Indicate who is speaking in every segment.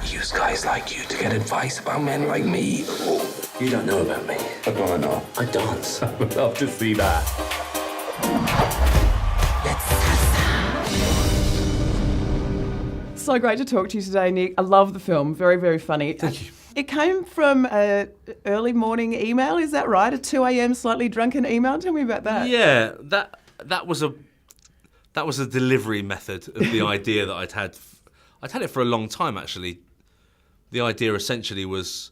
Speaker 1: use guys like you to get advice about men like me.
Speaker 2: You don't know about me.
Speaker 1: I don't know.
Speaker 2: I dance.
Speaker 1: I would love to see that.
Speaker 3: So great to talk to you today, Nick. I love the film. Very, very funny.
Speaker 2: Thank you.
Speaker 3: It came from an early morning email, is that right? A 2 a.m. slightly drunken email? Tell me about that.
Speaker 4: Yeah, that was a delivery method of the idea that I'd had. I'd had it for a long time, actually. The idea essentially was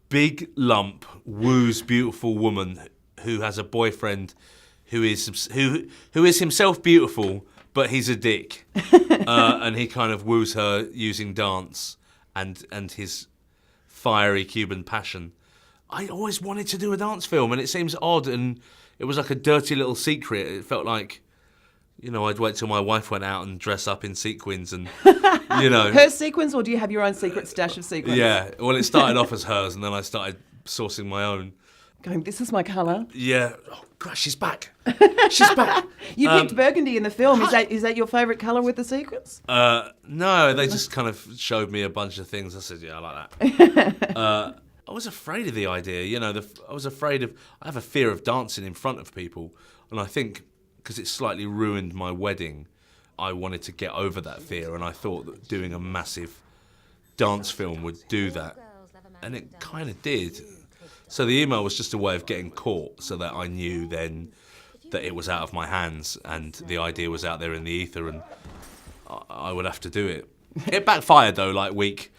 Speaker 4: big lump, woos beautiful woman who has a boyfriend who is himself beautiful, but he's a dick, and he kind of woos her using dance and his fiery Cuban passion. I always wanted to do a dance film, and it seems odd, and it was like a dirty little secret. It felt like, you know, I'd wait till my wife went out and dress up in sequins and, you know.
Speaker 3: Her sequins, or do you have your own secret stash of sequins?
Speaker 4: Yeah, well, it started off as hers, and then I started sourcing my own.
Speaker 3: Going, this is my colour.
Speaker 4: Yeah. Oh, gosh, she's back. She's back.
Speaker 3: You picked burgundy in the film. Is that your favourite colour with the sequins?
Speaker 4: No, they just kind of showed me a bunch of things. I said, yeah, I like that. I was afraid of the idea, you know. I have a fear of dancing in front of people, and I think because it slightly ruined my wedding, I wanted to get over that fear, and I thought that doing a massive dance film would do that, and it kind of did. So the email was just a way of getting caught, so that I knew then that it was out of my hands and the idea was out there in the ether, and I would have to do it. It backfired though, like week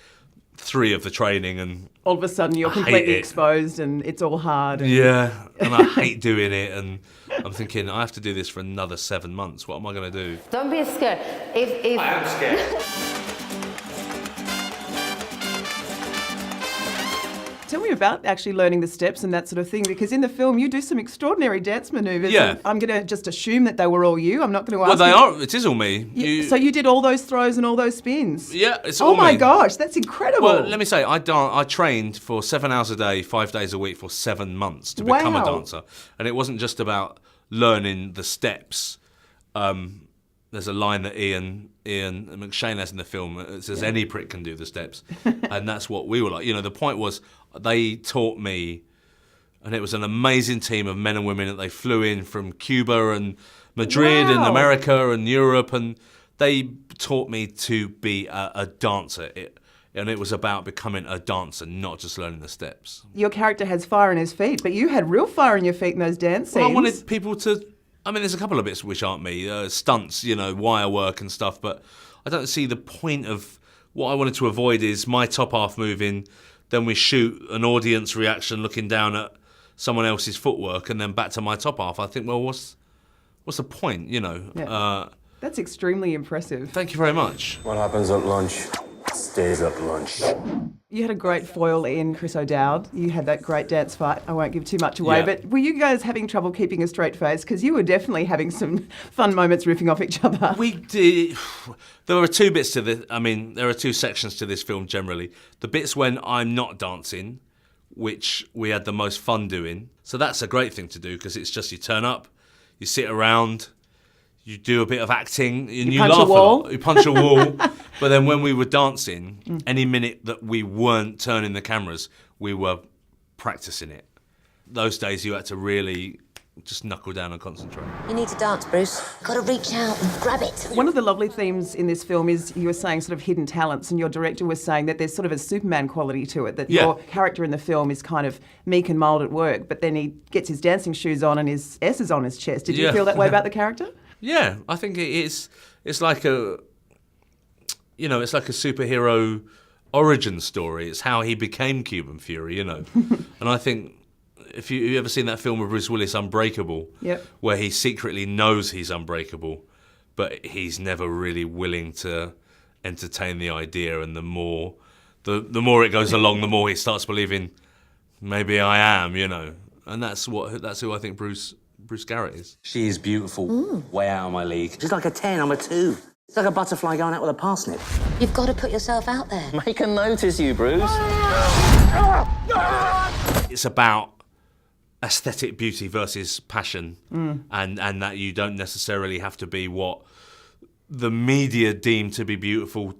Speaker 4: 3 of the training, and
Speaker 3: all of a sudden you're completely exposed and it's all hard.
Speaker 4: Yeah, and I hate doing it, and I'm thinking, I have to do this for another 7 months. What am I going to do?
Speaker 5: Don't be scared. If
Speaker 4: I am scared.
Speaker 3: Tell me about actually learning the steps and that sort of thing, because in the film you do some extraordinary dance manoeuvres.
Speaker 4: Yeah.
Speaker 3: I'm going to just assume that they were all you. I'm not going to ask.
Speaker 4: Well, they
Speaker 3: you.
Speaker 4: are. It is all me.
Speaker 3: So you did all those throws and all those spins?
Speaker 4: Yeah, it's all me.
Speaker 3: Oh my gosh, that's incredible.
Speaker 4: Well, let me say, I trained for 7 hours a day, 5 days a week for 7 months to become a dancer. And it wasn't just about learning the steps. There's a line that Ian McShane has in the film. It says, any prick can do the steps. And that's what we were like. You know, the point was, they taught me, and it was an amazing team of men and women that they flew in from Cuba and Madrid and America and Europe, and they taught me to be a dancer. And it was about becoming a dancer, not just learning the steps.
Speaker 3: Your character has fire in his feet, but you had real fire in your feet in those dance scenes.
Speaker 4: Well, I wanted people to... I mean, there's a couple of bits which aren't me, stunts, you know, wire work and stuff, but I don't see the point of... What I wanted to avoid is my top half moving, then we shoot an audience reaction looking down at someone else's footwork, and then back to my top half. I think, well, what's the point, you know?
Speaker 3: Yeah. That's extremely impressive.
Speaker 4: Thank you very much.
Speaker 2: What happens at lunch stays at lunch.
Speaker 3: You had a great foil in Chris O'Dowd. You had that great dance fight. I won't give too much away,
Speaker 4: Yeah.
Speaker 3: but were you guys having trouble keeping a straight face? Because you were definitely having some fun moments riffing off each other.
Speaker 4: We did. There were 2 bits to this. I mean, there are 2 sections to this film generally. The bits when I'm not dancing, which we had the most fun doing. So that's a great thing to do, because it's just you turn up, you sit around, you do a bit of acting, and you
Speaker 3: punch
Speaker 4: laugh
Speaker 3: a wall.
Speaker 4: lot. You punch a wall. But then when we were dancing, any minute that we weren't turning the cameras, we were practicing it. Those days you had to really just knuckle down and concentrate.
Speaker 5: you need to dance, Bruce. Got to reach out and grab it.
Speaker 3: One of the lovely themes in this film is you were saying sort of hidden talents, and your director was saying that there's sort of a Superman quality to it, that your character in the film is kind of meek and mild at work, but then he gets his dancing shoes on and his S is on his chest. Did you feel that way about the character?
Speaker 4: Yeah, I think it is. It's like a, you know, it's like a superhero origin story. It's how he became Cuban Fury, you know. And I think if you ever seen that film with Bruce Willis, Unbreakable, where he secretly knows he's unbreakable, but he's never really willing to entertain the idea. And the more it goes along, the more he starts believing, maybe I am, you know. And that's who I think Bruce Garrett is.
Speaker 2: She's beautiful, way out of my league. She's like a 10, I'm a 2. It's like a butterfly going out with a parsnip.
Speaker 5: You've got to put yourself out there.
Speaker 2: Make her notice you, Bruce.
Speaker 4: It's about aesthetic beauty versus passion, and that you don't necessarily have to be what the media deem to be beautiful.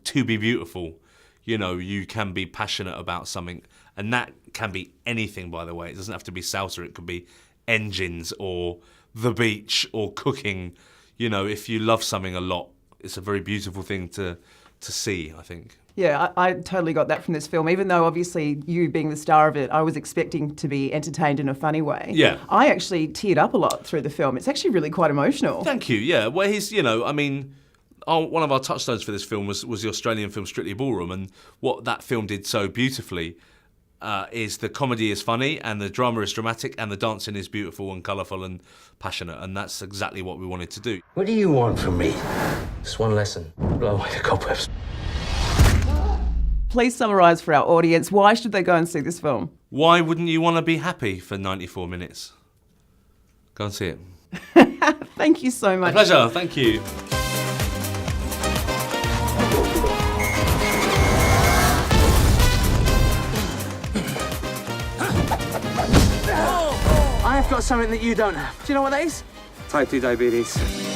Speaker 4: you know, you can be passionate about something, and that can be anything, by the way. It doesn't have to be salsa. It could be engines or the beach or cooking. You know, if you love something a lot, it's a very beautiful thing to see, I think.
Speaker 3: Yeah, I totally got that from this film. Even though, obviously, you being the star of it, I was expecting to be entertained in a funny way.
Speaker 4: Yeah.
Speaker 3: I actually teared up a lot through the film. It's actually really quite emotional.
Speaker 4: Thank you, yeah. Well, he's, you know, I mean, one of our touchstones for this film was the Australian film Strictly Ballroom, and what that film did so beautifully is the comedy is funny, and the drama is dramatic, and the dancing is beautiful and colourful and passionate, and that's exactly what we wanted to do.
Speaker 1: What do you want from me? Just one lesson. Blow away the cobwebs.
Speaker 3: Please summarise for our audience, why should they go and see this film?
Speaker 4: Why wouldn't you want to be happy for 94 minutes? Go and see it.
Speaker 3: Thank you so much.
Speaker 4: A pleasure, thank you.
Speaker 2: I have got something that you don't have. Do you know what that is?
Speaker 6: Type 2 diabetes.